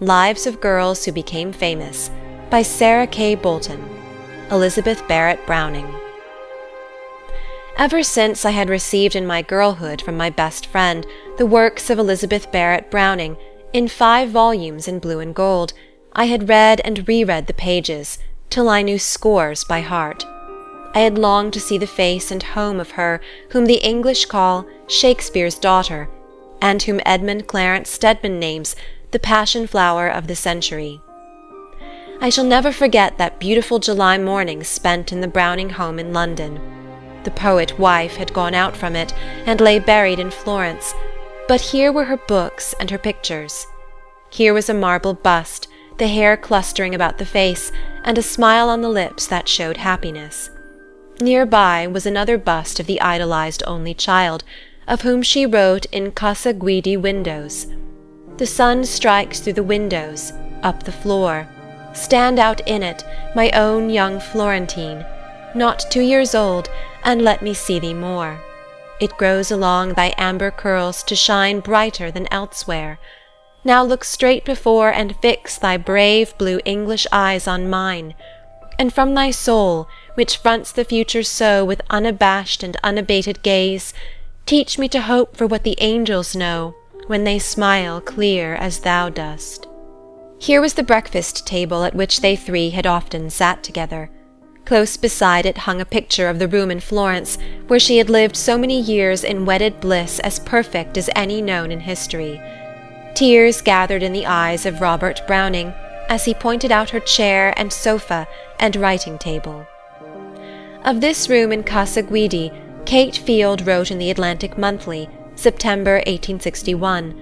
Lives of Girls Who Became Famous by Sarah K. Bolton. Elizabeth Barrett Browning. Ever since I had received in my girlhood from my best friend the works of Elizabeth Barrett Browning, in 5 volumes in blue and gold, I had read and reread the pages, till I knew scores by heart. I had longed to see the face and home of her whom the English call Shakespeare's daughter, and whom Edmund Clarence Stedman names the passion flower of the century. I shall never forget that beautiful July morning spent in the Browning home in London. The poet-wife had gone out from it, and lay buried in Florence, but here were her books and her pictures. Here was a marble bust, the hair clustering about the face, and a smile on the lips that showed happiness. Near by was another bust of the idolized only child, of whom she wrote in Casa Guidi windows. The sun strikes through the windows, up the floor. Stand out in it, my own young Florentine, not 2 years old, and let me see thee more. It grows along thy amber curls to shine brighter than elsewhere. Now look straight before and fix thy brave blue English eyes on mine, and from thy soul, which fronts the future so with unabashed and unabated gaze, teach me to hope for what the angels know when they smile clear as thou dost. Here was the breakfast table at which they 3 had often sat together. Close beside it hung a picture of the room in Florence where she had lived so many years in wedded bliss as perfect as any known in history. Tears gathered in the eyes of Robert Browning as he pointed out her chair and sofa and writing table. Of this room in Casa Guidi, Kate Field wrote in the Atlantic Monthly, September 1861,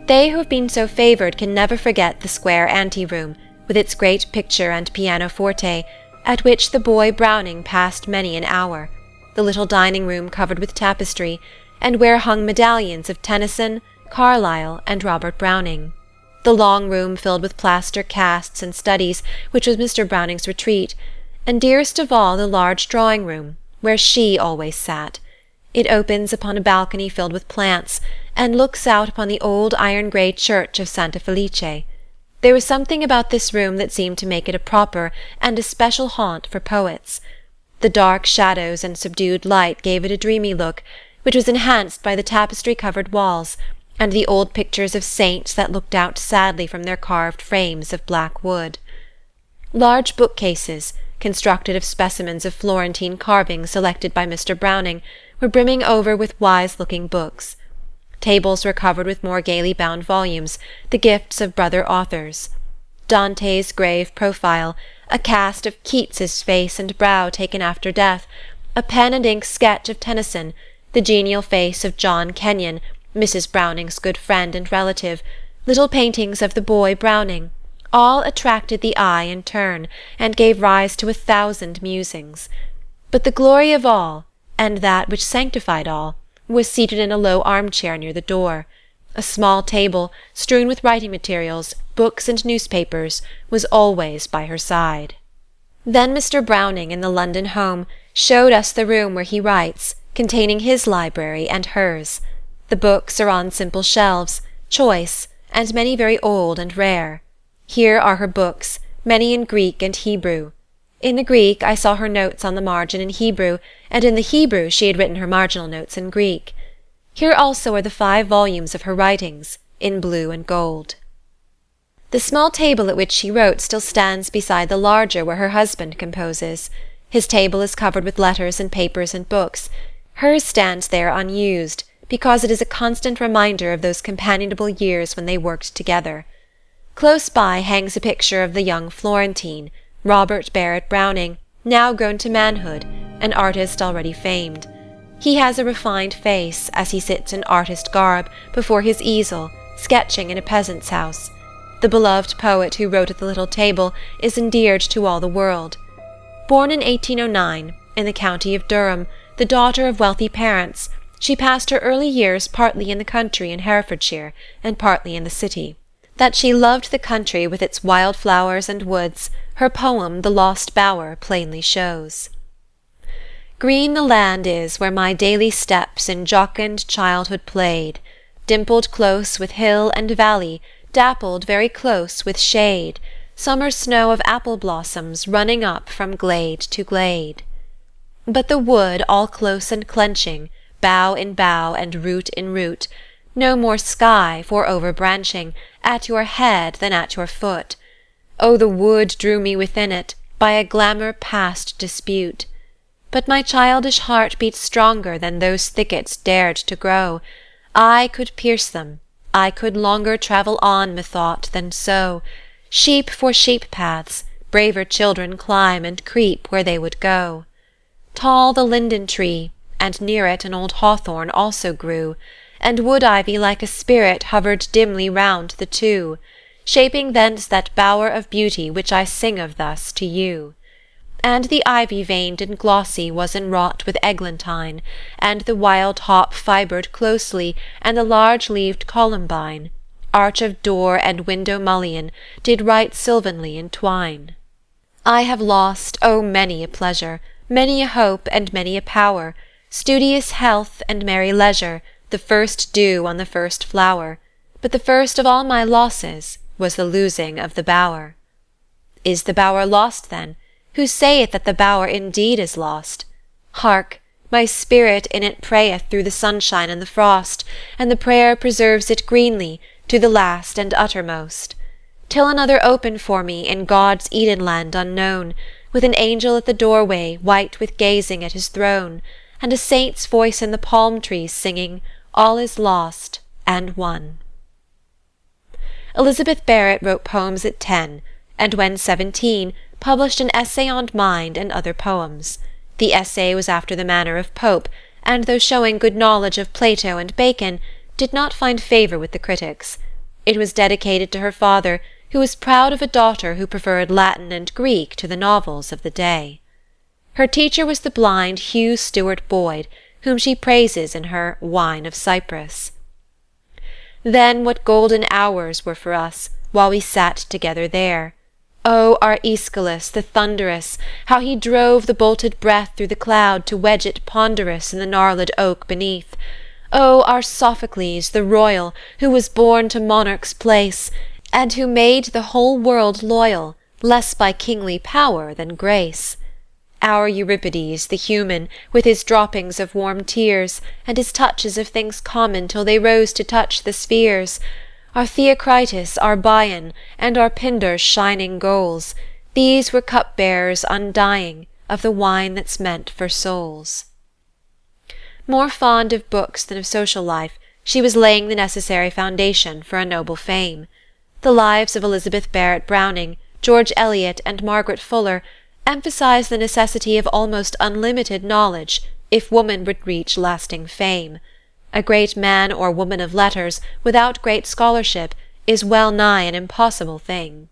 "They who have been so favored can never forget the square ante-room, with its great picture and pianoforte, at which the boy Browning passed many an hour, the little dining-room covered with tapestry, and where hung medallions of Tennyson, Carlyle, and Robert Browning, the long room filled with plaster casts and studies, which was Mr. Browning's retreat, and dearest of all the large drawing-room, where she always sat. It opens upon a balcony filled with plants, and looks out upon the old iron-grey church of Santa Felice. There was something about this room that seemed to make it a proper and a special haunt for poets. The dark shadows and subdued light gave it a dreamy look, which was enhanced by the tapestry-covered walls, and the old pictures of saints that looked out sadly from their carved frames of black wood. Large bookcases, constructed of specimens of Florentine carving selected by Mr. Browning, were brimming over with wise-looking books. Tables were covered with more gaily bound volumes, the gifts of brother authors. Dante's grave profile, a cast of Keats's face and brow taken after death, a pen-and-ink sketch of Tennyson, the genial face of John Kenyon, Mrs. Browning's good friend and relative, little paintings of the boy Browning, all attracted the eye in turn, and gave rise to 1,000 musings. But the glory of all, and that which sanctified all, was seated in a low armchair near the door. A small table, strewn with writing materials, books and newspapers, was always by her side. Then Mr. Browning, in the London home, showed us the room where he writes, containing his library and hers. The books are on simple shelves, choice, and many very old and rare. Here are her books, many in Greek and Hebrew. In the Greek I saw her notes on the margin in Hebrew, and in the Hebrew she had written her marginal notes in Greek. Here also are the 5 volumes of her writings, in blue and gold. The small table at which she wrote still stands beside the larger where her husband composes. His table is covered with letters and papers and books. Hers stands there unused, because it is a constant reminder of those companionable years when they worked together. Close by hangs a picture of the young Florentine, Robert Barrett Browning, now grown to manhood, an artist already famed. He has a refined face, as he sits in artist garb before his easel, sketching in a peasant's house. The beloved poet who wrote at the little table is endeared to all the world. Born in 1809, in the county of Durham, the daughter of wealthy parents, she passed her early years partly in the country in Herefordshire, and partly in the city. That she loved the country with its wild flowers and woods, her poem The Lost Bower plainly shows. Green the land is where my daily steps in jocund childhood played, dimpled close with hill and valley, dappled very close with shade, summer snow of apple blossoms running up from glade to glade. But the wood all close and clenching, bough in bough and root in root, no more sky for overbranching, at your head than at your foot. O the wood drew me within it, by a glamour past dispute. But my childish heart beat stronger than those thickets dared to grow. I could pierce them, I could longer travel on, methought, than so. Sheep for sheep paths, braver children climb and creep where they would go. Tall the linden tree, and near it an old hawthorn also grew, and wood ivy like a spirit hovered dimly round the two, shaping thence that bower of beauty which I sing of thus to you. And the ivy veined and glossy was enwrought with eglantine, and the wild hop fibred closely, and the large-leaved columbine, arch of door and window mullion, did right sylvanly entwine. I have lost, oh many a pleasure, many a hope and many a power, studious health and merry leisure, the first dew on the first flower, but the first of all my losses was the losing of the bower. Is the bower lost then? Who saith that the bower indeed is lost? Hark! My spirit in it prayeth through the sunshine and the frost, and the prayer preserves it greenly, to the last and uttermost. Till another open for me in God's Eden land unknown, with an angel at the doorway, white with gazing at his throne, and a saint's voice in the palm trees singing, All is lost and won. Elizabeth Barrett wrote poems at 10, and when 17, published an essay on mind and other poems. The essay was after the manner of Pope, and though showing good knowledge of Plato and Bacon, did not find favour with the critics. It was dedicated to her father, who was proud of a daughter who preferred Latin and Greek to the novels of the day. Her teacher was the blind Hugh Stuart Boyd, whom she praises in her Wine of Cyprus. Then what golden hours were for us, while we sat together there! O our Aeschylus the thunderous, how he drove the bolted breath through the cloud to wedge it ponderous in the gnarled oak beneath! O our Sophocles the royal, who was born to monarch's place, and who made the whole world loyal, less by kingly power than grace! Our Euripides the human, with his droppings of warm tears, and his touches of things common till they rose to touch the spheres! Our Theocritus, our Bion, and our Pindar's shining goals, these were cup-bearers undying of the wine that's meant for souls. More fond of books than of social life, she was laying the necessary foundation for a noble fame. The lives of Elizabeth Barrett Browning, George Eliot, and Margaret Fuller emphasize the necessity of almost unlimited knowledge if woman would reach lasting fame. A great man or woman of letters without great scholarship is well nigh an impossible thing.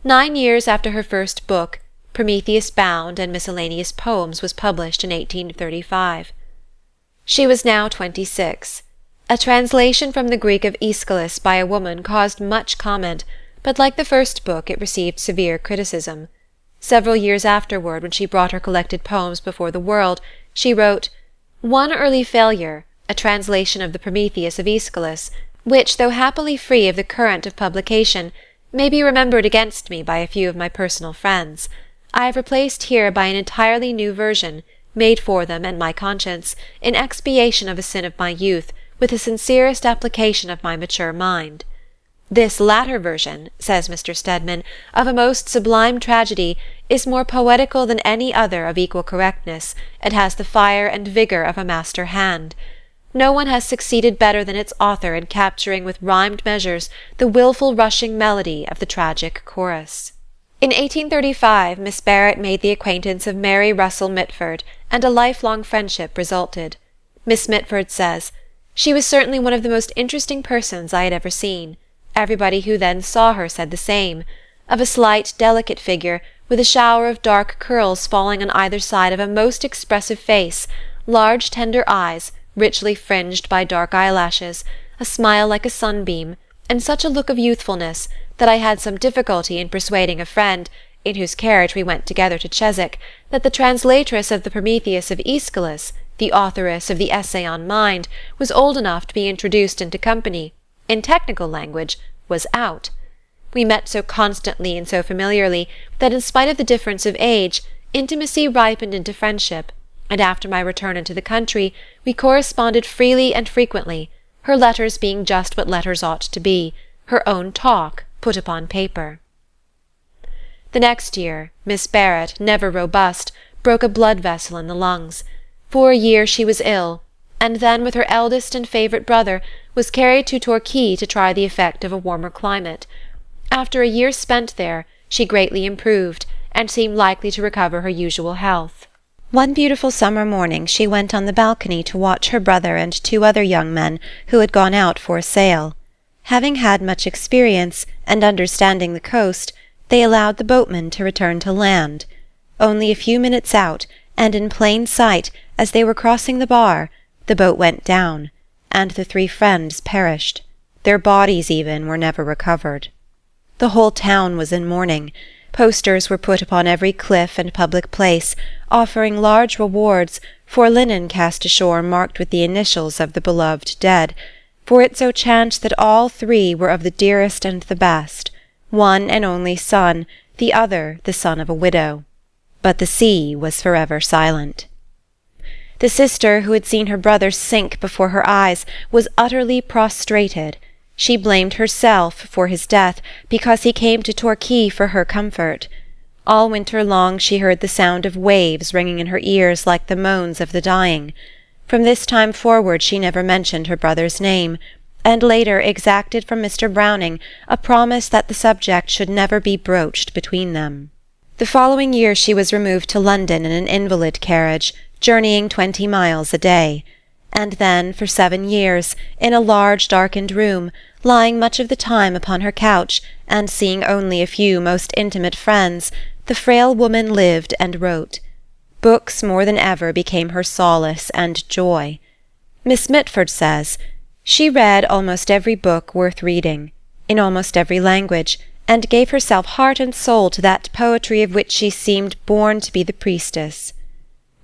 9 years after her first book, Prometheus Bound and Miscellaneous Poems was published in 1835. She was now 26. A translation from the Greek of Aeschylus by a woman caused much comment, but like the first book it received severe criticism. Several years afterward, when she brought her collected poems before the world, she wrote, "One early failure, a translation of the Prometheus of Aeschylus, which, though happily free of the current of publication, may be remembered against me by a few of my personal friends. I have replaced here by an entirely new version, made for them and my conscience, in expiation of a sin of my youth, with the sincerest application of my mature mind. This latter version, says Mr. Stedman, of a most sublime tragedy, is more poetical than any other of equal correctness, and has the fire and vigour of a master hand. No one has succeeded better than its author in capturing with rhymed measures the wilful rushing melody of the tragic chorus." In 1835 Miss Barrett made the acquaintance of Mary Russell Mitford, and a lifelong friendship resulted. Miss Mitford says, "She was certainly one of the most interesting persons I had ever seen. Everybody who then saw her said the same. Of a slight, delicate figure, with a shower of dark curls falling on either side of a most expressive face, large tender eyes, richly fringed by dark eyelashes, a smile like a sunbeam, and such a look of youthfulness that I had some difficulty in persuading a friend, in whose carriage we went together to Chiswick, that the translatress of the Prometheus of Aeschylus, the authoress of the Essay on Mind, was old enough to be introduced into company, in technical language, was out. We met so constantly and so familiarly that in spite of the difference of age, intimacy ripened into friendship, and after my return into the country we corresponded freely and frequently, her letters being just what letters ought to be, her own talk put upon paper. The next year, Miss Barrett, never robust, broke a blood vessel in the lungs. For a year she was ill, and then with her eldest and favourite brother was carried to Torquay to try the effect of a warmer climate. After a year spent there, she greatly improved, and seemed likely to recover her usual health. One beautiful summer morning she went on the balcony to watch her brother and 2 other young men who had gone out for a sail. Having had much experience, and understanding the coast, they allowed the boatman to return to land. Only a few minutes out, and in plain sight, as they were crossing the bar, the boat went down, and the 3 friends perished. Their bodies even were never recovered. The whole town was in mourning. Posters were put upon every cliff and public place, offering large rewards for linen cast ashore marked with the initials of the beloved dead, for it so chanced that all 3 were of the dearest and the best, one an only son, the other the son of a widow. But the sea was forever silent. The sister, who had seen her brother sink before her eyes, was utterly prostrated. She blamed herself for his death, because he came to Torquay for her comfort. All winter long she heard the sound of waves ringing in her ears like the moans of the dying. From this time forward she never mentioned her brother's name, and later exacted from Mr. Browning a promise that the subject should never be broached between them. The following year she was removed to London in an invalid carriage, journeying 20 miles a day, and then for 7 years, in a large darkened room, lying much of the time upon her couch, and seeing only a few most intimate friends, the frail woman lived and wrote. Books more than ever became her solace and joy. Miss Mitford says, "She read almost every book worth reading, in almost every language, and gave herself heart and soul to that poetry of which she seemed born to be the priestess."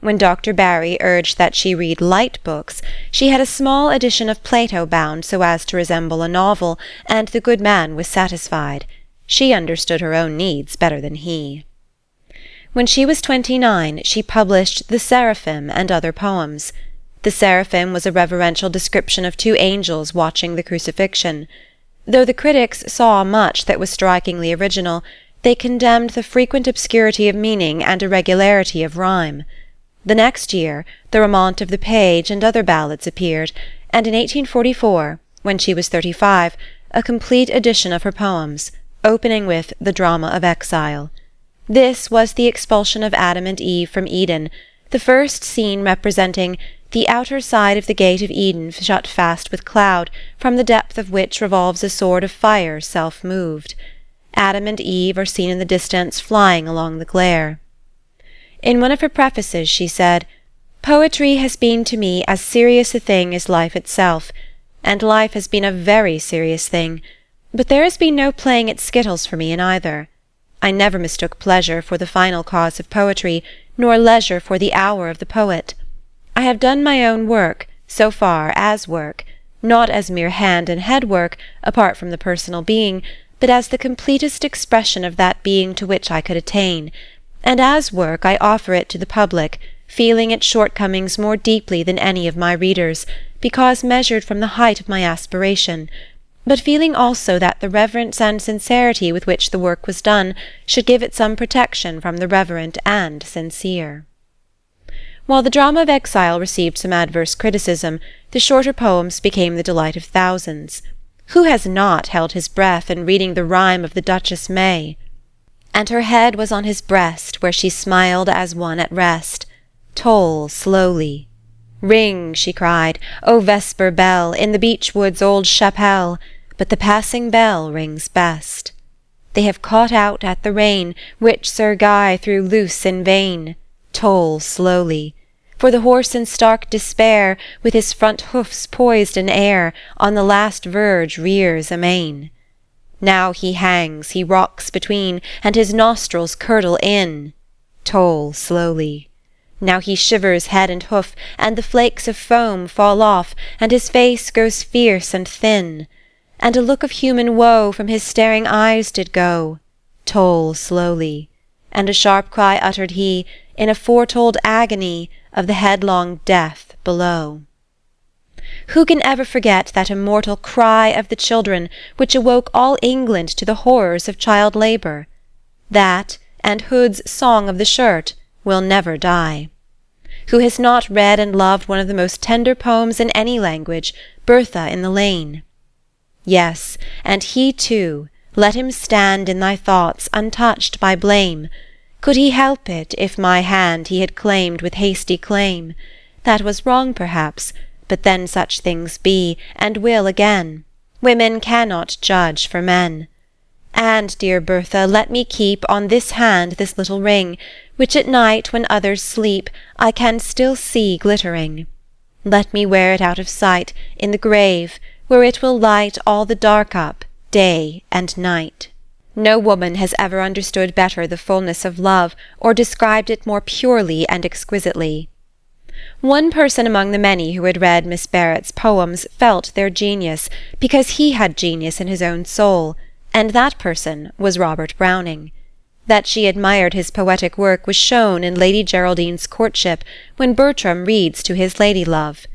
When Dr. Barry urged that she read light books, she had a small edition of Plato bound so as to resemble a novel, and the good man was satisfied. She understood her own needs better than he. When she was 29, she published The Seraphim and Other Poems. The Seraphim was a reverential description of 2 angels watching the crucifixion. Though the critics saw much that was strikingly original, they condemned the frequent obscurity of meaning and irregularity of rhyme. The next year, The Romaunt of the Page and Other Ballads appeared, and in 1844, when she was 35, a complete edition of her poems, opening with The Drama of Exile. This was the expulsion of Adam and Eve from Eden, the first scene representing the outer side of the gate of Eden shut fast with cloud, from the depth of which revolves a sword of fire self-moved. Adam and Eve are seen in the distance flying along the glare. In one of her prefaces she said, "Poetry has been to me as serious a thing as life itself, and life has been a very serious thing, but there has been no playing at skittles for me in either. I never mistook pleasure for the final cause of poetry, nor leisure for the hour of the poet. I have done my own work, so far as work, not as mere hand and head work, apart from the personal being, but as the completest expression of that being to which I could attain, and as work I offer it to the public, feeling its shortcomings more deeply than any of my readers, because measured from the height of my aspiration, but feeling also that the reverence and sincerity with which the work was done should give it some protection from the reverent and sincere." While The Drama of Exile received some adverse criticism, the shorter poems became the delight of thousands. Who has not held his breath in reading the rhyme of the Duchess May? "And her head was on his breast, where she smiled as one at rest. Toll slowly. Ring," she cried, "O vesper bell, in the beech-wood's old chapelle, but the passing bell rings best. They have caught out at the rein, which Sir Guy threw loose in vain. Toll slowly. For the horse in stark despair, with his front hoofs poised in air, on the last verge rears amain. Now he hangs, he rocks between, and his nostrils curdle in. Toll slowly. Now he shivers head and hoof, and the flakes of foam fall off, and his face grows fierce and thin. and a look of human woe from his staring eyes did go, toll slowly, and a sharp cry uttered he, in a foretold agony of the headlong death below. Who can ever forget that immortal cry of the children which awoke all England to the horrors of child labour? That, and Hood's Song of the Shirt, will never die. Who has not read and loved one of the most tender poems in any language, Bertha in the Lane? Yes, and he too, let him stand in thy thoughts untouched by blame. Could he help it, if my hand he had claimed with hasty claim? That was wrong perhaps, but then such things be, and will again. Women cannot judge for men. And, dear Bertha, let me keep on this hand this little ring, which at night, when others sleep, I can still see glittering. Let me wear it out of sight, in the grave, where it will light all the dark up, day and night. No woman has ever understood better the fullness of love, or described it more purely and exquisitely. One person among the many who had read Miss Barrett's poems felt their genius, because he had genius in his own soul, and that person was Robert Browning. That she admired his poetic work was shown in Lady Geraldine's courtship, when Bertram reads to his lady-love.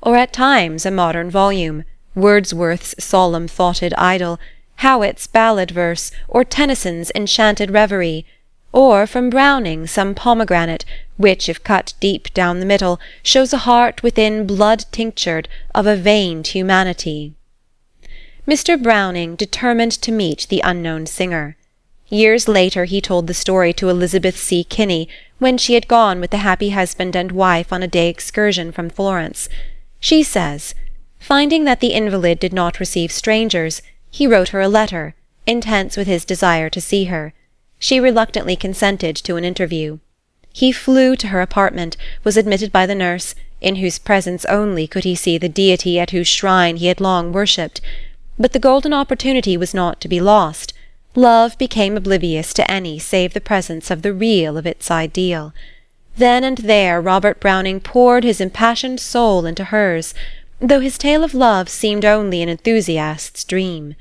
Or at times a modern volume, Wordsworth's solemn-thoughted idyll, Howitt's ballad verse, or Tennyson's enchanted reverie, or from Browning some pomegranate, which, if cut deep down the middle, shows a heart within blood tinctured of a veined humanity. Mr. Browning determined to meet the unknown singer. Years later he told the story to Elizabeth C. Kinney, when she had gone with the happy husband and wife on a day excursion from Florence. She says, finding that the invalid did not receive strangers, he wrote her a letter, intense with his desire to see her. She reluctantly consented to an interview. He flew to her apartment, was admitted by the nurse, in whose presence only could he see the deity at whose shrine he had long worshipped. But the golden opportunity was not to be lost. Love became oblivious to any save the presence of the real of its ideal. Then and there Robert Browning poured his impassioned soul into hers, though his tale of love seemed only an enthusiast's dream.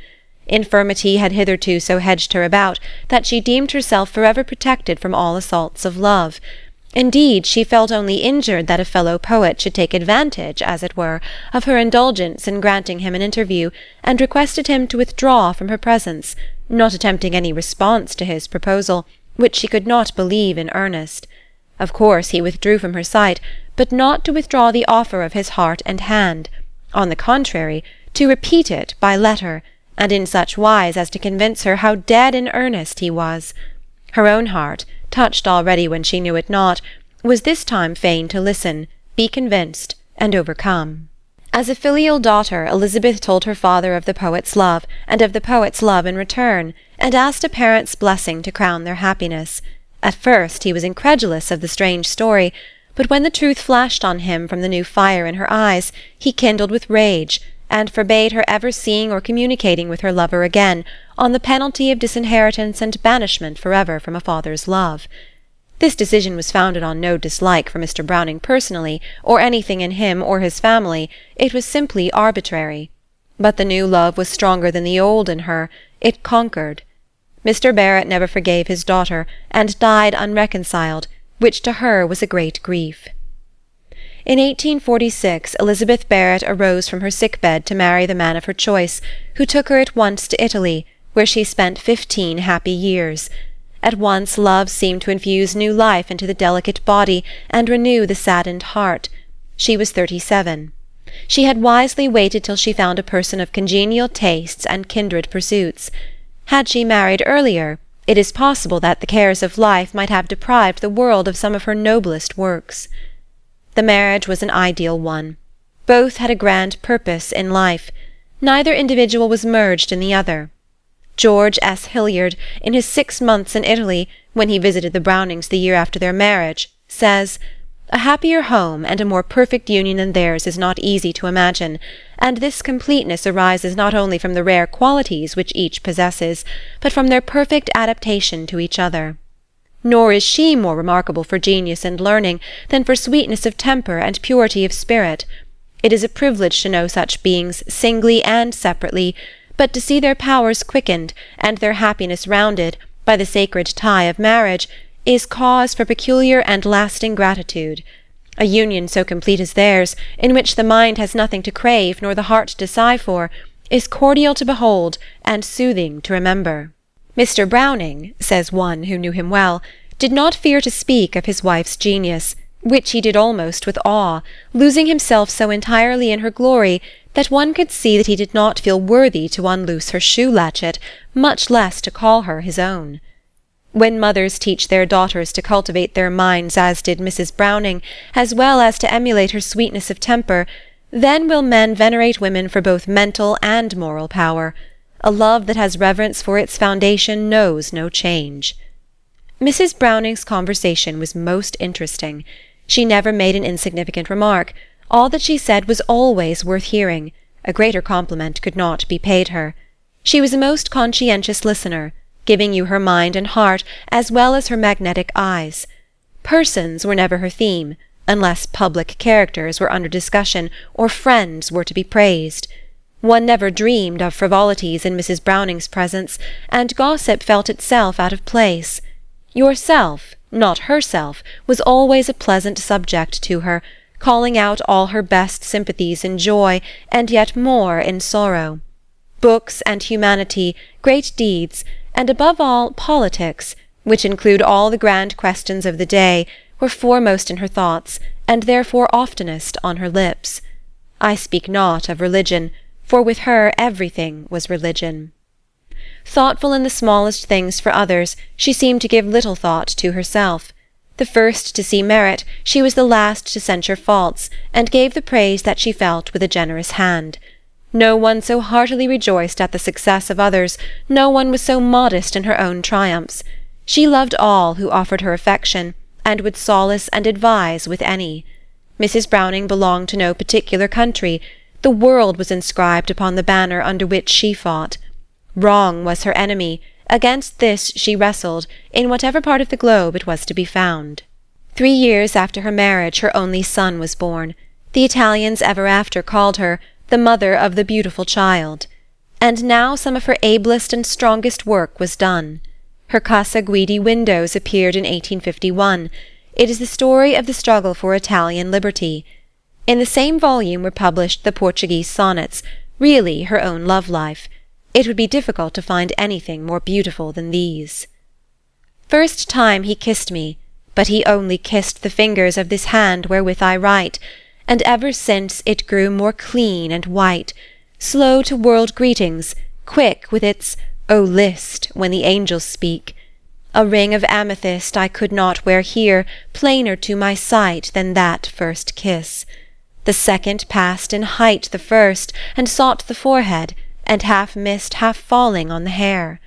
Infirmity had hitherto so hedged her about that she deemed herself forever protected from all assaults of love. Indeed, she felt only injured that a fellow poet should take advantage, as it were, of her indulgence in granting him an interview, and requested him to withdraw from her presence, not attempting any response to his proposal, which she could not believe in earnest. Of course he withdrew from her sight, but not to withdraw the offer of his heart and hand. On the contrary, to repeat it by letter, and in such wise as to convince her how dead in earnest he was. Her own heart, touched already when she knew it not, was this time fain to listen, be convinced, and overcome. As a filial daughter, Elizabeth told her father of the poet's love, and of the poet's love in return, and asked a parent's blessing to crown their happiness. At first he was incredulous of the strange story, but when the truth flashed on him from the new fire in her eyes, he kindled with rage, and forbade her ever seeing or communicating with her lover again, on the penalty of disinheritance and banishment forever from a father's love. This decision was founded on no dislike for Mr. Browning personally, or anything in him or his family. It was simply arbitrary. But the new love was stronger than the old in her. It conquered. Mr. Barrett never forgave his daughter, and died unreconciled, which to her was a great grief. In 1846 Elizabeth Barrett arose from her sick-bed to marry the man of her choice, who took her at once to Italy, where she spent 15 happy years. At once love seemed to infuse new life into the delicate body and renew the saddened heart. She was 37. She had wisely waited till she found a person of congenial tastes and kindred pursuits. Had she married earlier, it is possible that the cares of life might have deprived the world of some of her noblest works. The marriage was an ideal one. Both had a grand purpose in life. Neither individual was merged in the other. George S. Hilliard, in his 6 months in Italy, when he visited the Brownings the year after their marriage, says, "A happier home and a more perfect union than theirs is not easy to imagine, and this completeness arises not only from the rare qualities which each possesses, but from their perfect adaptation to each other. Nor is she more remarkable for genius and learning than for sweetness of temper and purity of spirit. It is a privilege to know such beings singly and separately, but to see their powers quickened, and their happiness rounded, by the sacred tie of marriage, is cause for peculiar and lasting gratitude. A union so complete as theirs, in which the mind has nothing to crave nor the heart to sigh for, is cordial to behold and soothing to remember. Mr. Browning, says one who knew him well, did not fear to speak of his wife's genius, which he did almost with awe, losing himself so entirely in her glory that one could see that he did not feel worthy to unloose her shoe-latchet, much less to call her his own. When mothers teach their daughters to cultivate their minds as did Mrs. Browning, as well as to emulate her sweetness of temper, then will men venerate women for both mental and moral power. A love that has reverence for its foundation knows no change. Mrs. Browning's conversation was most interesting. She never made an insignificant remark. All that she said was always worth hearing. A greater compliment could not be paid her. She was a most conscientious listener, giving you her mind and heart as well as her magnetic eyes. Persons were never her theme, unless public characters were under discussion or friends were to be praised. One never dreamed of frivolities in Mrs. Browning's presence, and gossip felt itself out of place. Yourself, not herself, was always a pleasant subject to her, calling out all her best sympathies in joy, and yet more in sorrow. Books and humanity, great deeds, and above all politics, which include all the grand questions of the day, were foremost in her thoughts, and therefore oftenest on her lips. I speak not of religion, for with her everything was religion. Thoughtful in the smallest things for others, she seemed to give little thought to herself. The first to see merit, she was the last to censure faults, and gave the praise that she felt with a generous hand. No one so heartily rejoiced at the success of others, no one was so modest in her own triumphs. She loved all who offered her affection, and would solace and advise with any. Mrs. Browning belonged to no particular country. The world was inscribed upon the banner under which she fought. Wrong was her enemy. Against this she wrestled, in whatever part of the globe it was to be found. 3 years after her marriage her only son was born. The Italians ever after called her the mother of the beautiful child. And now some of her ablest and strongest work was done. Her Casa Guidi Windows appeared in 1851. It is the story of the struggle for Italian liberty. In the same volume were published the Portuguese sonnets, really her own love life. It would be difficult to find anything more beautiful than these. First time he kissed me, but he only kissed the fingers of this hand wherewith I write, and ever since it grew more clean and white, slow to world greetings, quick with its "O list" when the angels speak. A ring of amethyst I could not wear here plainer to my sight than that first kiss. The second passed in height the first, and sought the forehead, and half missed half falling on the hair.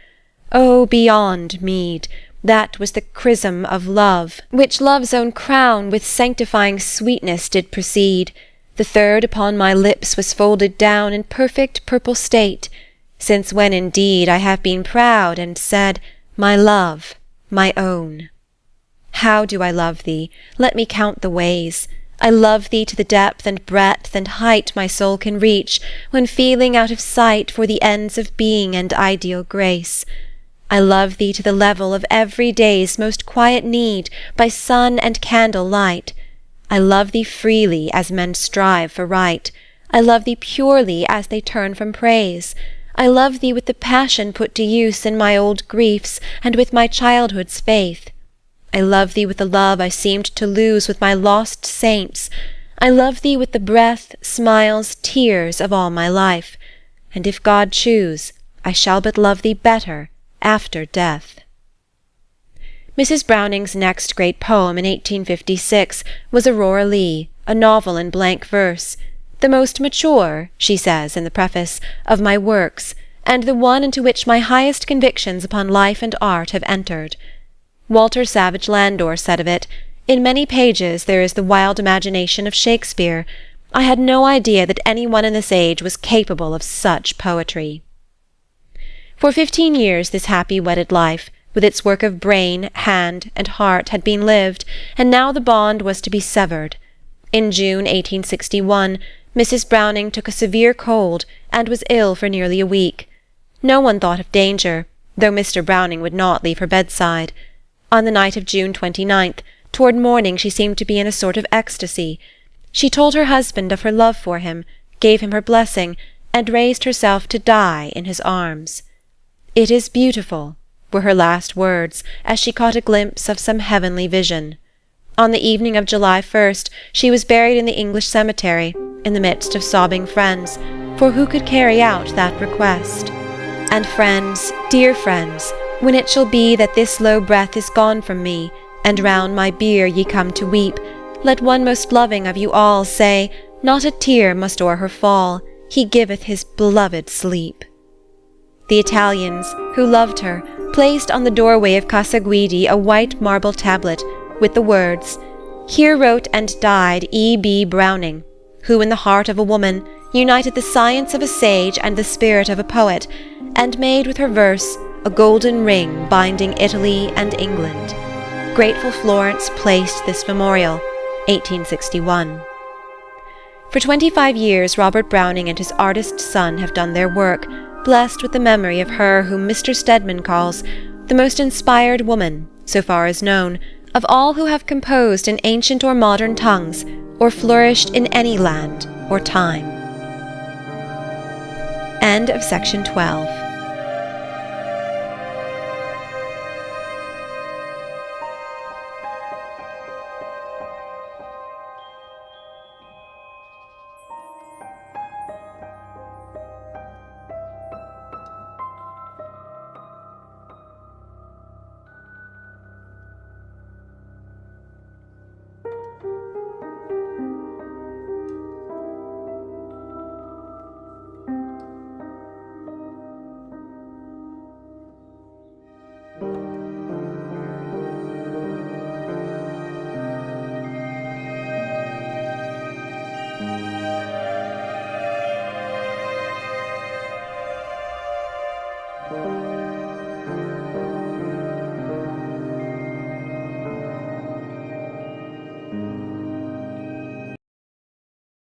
O beyond meed, that was the chrism of love, which love's own crown with sanctifying sweetness did precede. The third upon my lips was folded down in perfect purple state, since when indeed I have been proud and said, my love, my own. How do I love thee? Let me count the ways. I love thee to the depth and breadth and height my soul can reach, when feeling out of sight for the ends of being and ideal grace. I love thee to the level of every day's most quiet need, by sun and candle light. I love thee freely as men strive for right. I love thee purely as they turn from praise. I love thee with the passion put to use in my old griefs, and with my childhood's faith. I love thee with the love I seemed to lose with my lost saints. I love thee with the breath, smiles, tears of all my life. And if God choose, I shall but love thee better after death. Mrs. Browning's next great poem in 1856 was Aurora Leigh, a novel in blank verse, the most mature, she says in the preface, of my works, and the one into which my highest convictions upon life and art have entered. Walter Savage Landor said of it, "In many pages there is the wild imagination of Shakespeare. I had no idea that any one in this age was capable of such poetry." For 15 years this happy wedded life, with its work of brain, hand, and heart, had been lived, and now the bond was to be severed. In June 1861, Mrs. Browning took a severe cold, and was ill for nearly a week. No one thought of danger, though Mr. Browning would not leave her bedside. On the night of June 29th, toward morning, she seemed to be in a sort of ecstasy. She told her husband of her love for him, gave him her blessing, and raised herself to die in his arms. "It is beautiful," were her last words, as she caught a glimpse of some heavenly vision. On the evening of July 1st, she was buried in the English cemetery, in the midst of sobbing friends, for who could carry out that request? And friends, dear friends, when it shall be that this low breath is gone from me, and round my bier ye come to weep, let one most loving of you all say, not a tear must o'er her fall, he giveth his beloved sleep. The Italians, who loved her, placed on the doorway of Casa Guidi a white marble tablet, with the words, "Here wrote and died E. B. Browning, who in the heart of a woman united the science of a sage and the spirit of a poet, and made with her verse a golden ring binding Italy and England. Grateful Florence placed this memorial, 1861." For 25 years Robert Browning and his artist son have done their work, blessed with the memory of her whom Mr. Stedman calls the most inspired woman, so far as known, of all who have composed in ancient or modern tongues, or flourished in any land or time. End of section 12. Thank you.